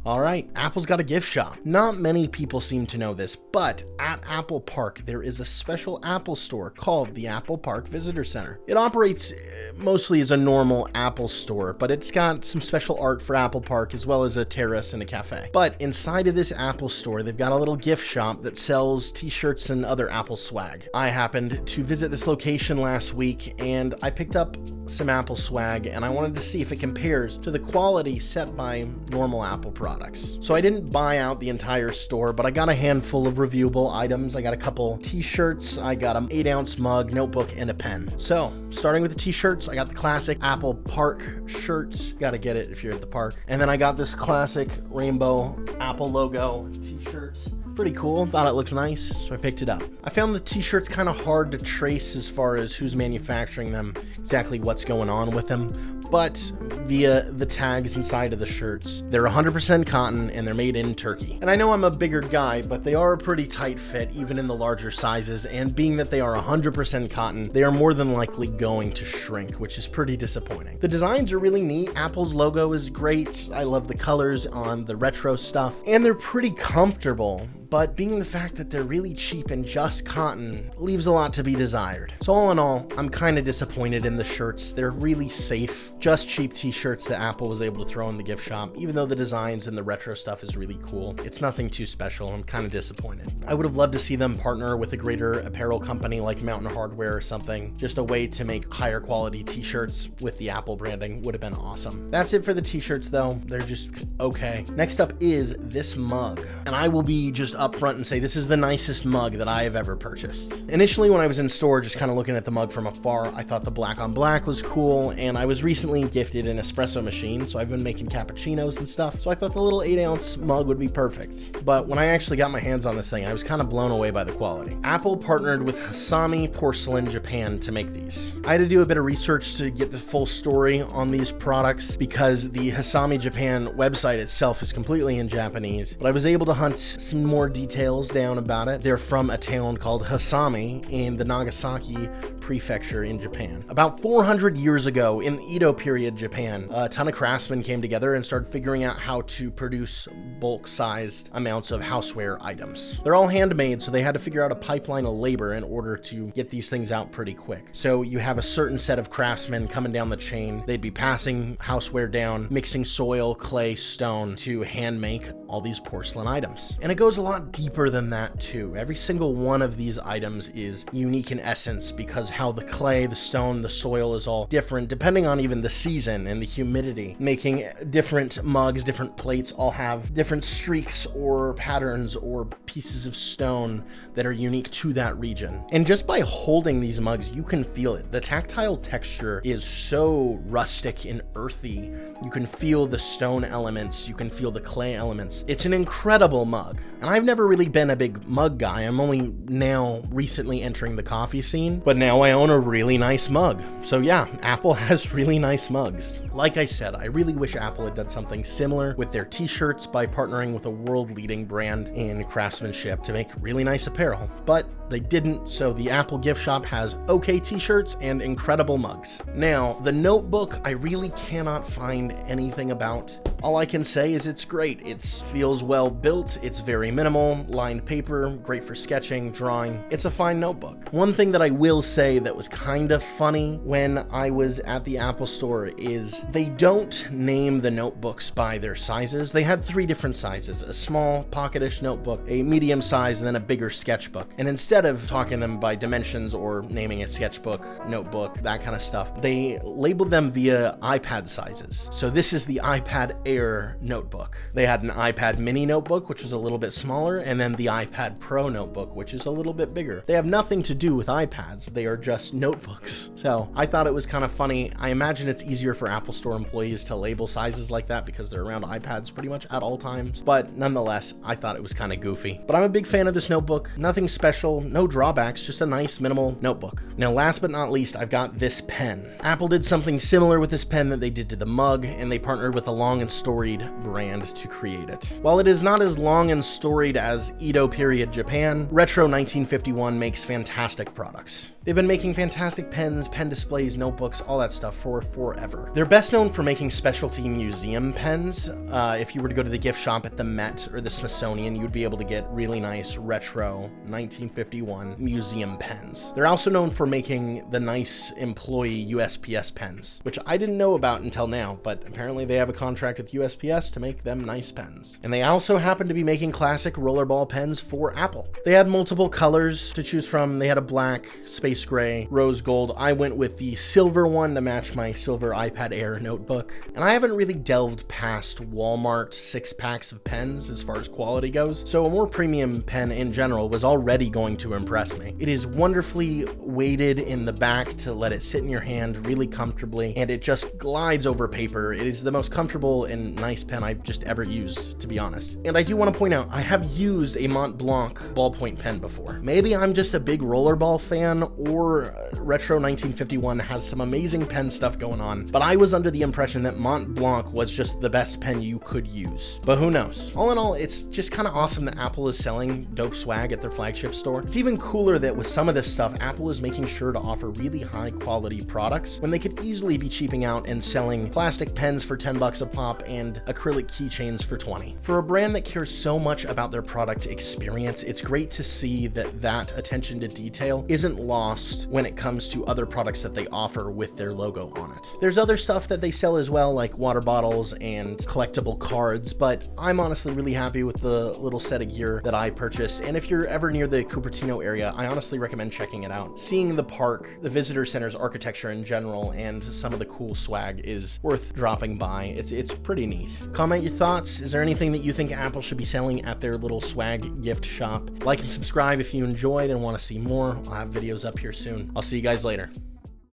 All right, Apple's got a gift shop. Not many people seem to know this, but at Apple Park, there is a special Apple store called the Apple Park Visitor Center. It operates mostly as a normal Apple store, but it's got some special art for Apple Park as well as a terrace and a cafe. But inside of this Apple store, they've got a little gift shop that sells t-shirts and other Apple swag. I happened to visit this location last week and I picked up some Apple swag and I wanted to see if it compares to the quality set by normal Apple products. So I didn't buy out the entire store, but I got a handful of reviewable items. I got a couple t-shirts, I got an 8-ounce mug, notebook, and a pen. So starting with the t-shirts, I got the classic Apple Park shirts. Gotta get it if you're at the park. And then I got this classic rainbow Apple logo t-shirt. Pretty cool, thought it looked nice, so I picked it up. I found the t-shirts kind of hard to trace as far as who's manufacturing them, exactly what's going on with them, but via the tags inside of the shirts, they're 100% cotton and they're made in Turkey. And I know I'm a bigger guy, but they are a pretty tight fit even in the larger sizes, and being that they are 100% cotton, they are more than likely going to shrink, which is pretty disappointing. The designs are really neat. Apple's logo is great. I love the colors on the retro stuff, and they're pretty comfortable. But being the fact that they're really cheap and just cotton leaves a lot to be desired. So all in all, I'm kind of disappointed in the shirts. They're really safe, just cheap t-shirts that Apple was able to throw in the gift shop. Even though the designs and the retro stuff is really cool, it's nothing too special. I'm kind of disappointed. I would have loved to see them partner with a greater apparel company like Mountain Hardwear or something. Just a way to make higher quality t-shirts with the Apple branding would have been awesome. That's it for the t-shirts though. They're just okay. Next up is this mug. And I will be just up front and say this is the nicest mug that I have ever purchased. Initially when I was in store just kind of looking at the mug from afar, I thought the black on black was cool, and I was recently gifted an espresso machine, so I've been making cappuccinos and stuff, so I thought the little 8-ounce mug would be perfect. But when I actually got my hands on this thing, I was kind of blown away by the quality. Apple partnered with Hasami Porcelain Japan to make these. I had to do a bit of research to get the full story on these products because the Hasami Japan website itself is completely in Japanese, but I was able to hunt some more details down about it. They're from a town called Hasami in the Nagasaki prefecture in Japan. About 400 years ago in the Edo period Japan, a ton of craftsmen came together and started figuring out how to produce bulk-sized amounts of houseware items. They're all handmade, so they had to figure out a pipeline of labor in order to get these things out pretty quick. So you have a certain set of craftsmen coming down the chain. They'd be passing houseware down, mixing soil, clay, stone to hand make all these porcelain items. And it goes a lot deeper than that too. Every single one of these items is unique in essence because how the clay, the stone, the soil is all different depending on even the season and the humidity, making different mugs, different plates all have different streaks or patterns or pieces of stone that are unique to that region. And just by holding these mugs, you can feel it. The tactile texture is so rustic and earthy. You can feel the stone elements, you can feel the clay elements. It's an incredible mug. And I've never really been a big mug guy. I'm only now recently entering the coffee scene, but now I own a really nice mug. So yeah, Apple has really nice mugs. Like I said, I really wish Apple had done something similar with their t-shirts by partnering with a world-leading brand in craftsmanship to make really nice apparel, but they didn't, so the Apple gift shop has okay t-shirts and incredible mugs. Now, the notebook, I really cannot find anything about. All I can say is it's great. It feels well built, it's very minimal, lined paper, great for sketching, drawing. It's a fine notebook. One thing that I will say that was kind of funny when I was at the Apple store is they don't name the notebooks by their sizes. They had 3 different sizes: a small pocketish notebook, a medium size, and then a bigger sketchbook. And instead of talking them by dimensions or naming a sketchbook, notebook, that kind of stuff, they labeled them via iPad sizes. So this is the iPad Air notebook. They had an iPad mini notebook, which was a little bit smaller, and then the iPad Pro notebook, which is a little bit bigger. They have nothing to do with iPads. They are just notebooks. So I thought it was kind of funny. I imagine it's easier for Apple Store employees to label sizes like that because they're around iPads pretty much at all times. But nonetheless, I thought it was kind of goofy. But I'm a big fan of this notebook. Nothing special, no drawbacks, just a nice minimal notebook. Now, last but not least, I've got this pen. Apple did something similar with this pen that they did to the mug, and they partnered with a Long & storied brand to create it. While it is not as long and storied as Edo period Japan, Retro 1951 makes fantastic products. They've been making fantastic pens, pen displays, notebooks, all that stuff for forever. They're best known for making specialty museum pens. If you were to go to the gift shop at the Met or the Smithsonian, you'd be able to get really nice Retro 1951 museum pens. They're also known for making the nice employee USPS pens, which I didn't know about until now, but apparently they have a contract with USPS to make them nice pens. And they also happen to be making classic rollerball pens for Apple. They had multiple colors to choose from. They had a black, space gray, rose gold. I went with the silver one to match my silver iPad Air notebook. And I haven't really delved past Walmart 6-packs of pens as far as quality goes, so a more premium pen in general was already going to impress me. It is wonderfully weighted in the back to let it sit in your hand really comfortably, and it just glides over paper. It is the most comfortable and nice pen I've just ever used, to be honest. And I do want to point out, I have used a Mont Blanc ballpoint pen before. Maybe I'm just a big rollerball fan, or Retro 1951 has some amazing pen stuff going on, but I was under the impression that Mont Blanc was just the best pen you could use. But who knows? All in all, it's just kind of awesome that Apple is selling dope swag at their flagship store. It's even cooler that with some of this stuff, Apple is making sure to offer really high quality products when they could easily be cheaping out and selling plastic pens for 10 bucks a pop and acrylic keychains for 20. For a brand that cares so much about their product experience, it's great to see that attention to detail isn't lost when it comes to other products that they offer with their logo on it. There's other stuff that they sell as well, like water bottles and collectible cards, but I'm honestly really happy with the little set of gear that I purchased. And if you're ever near the Cupertino area, I honestly recommend checking it out. Seeing the park, the visitor center's architecture in general, and some of the cool swag is worth dropping by. It's pretty neat. Comment your thoughts. Is there anything that you think Apple should be selling at their little swag gift shop? Like and subscribe if you enjoyed and want to see more. I'll have videos up here soon. I'll see you guys later.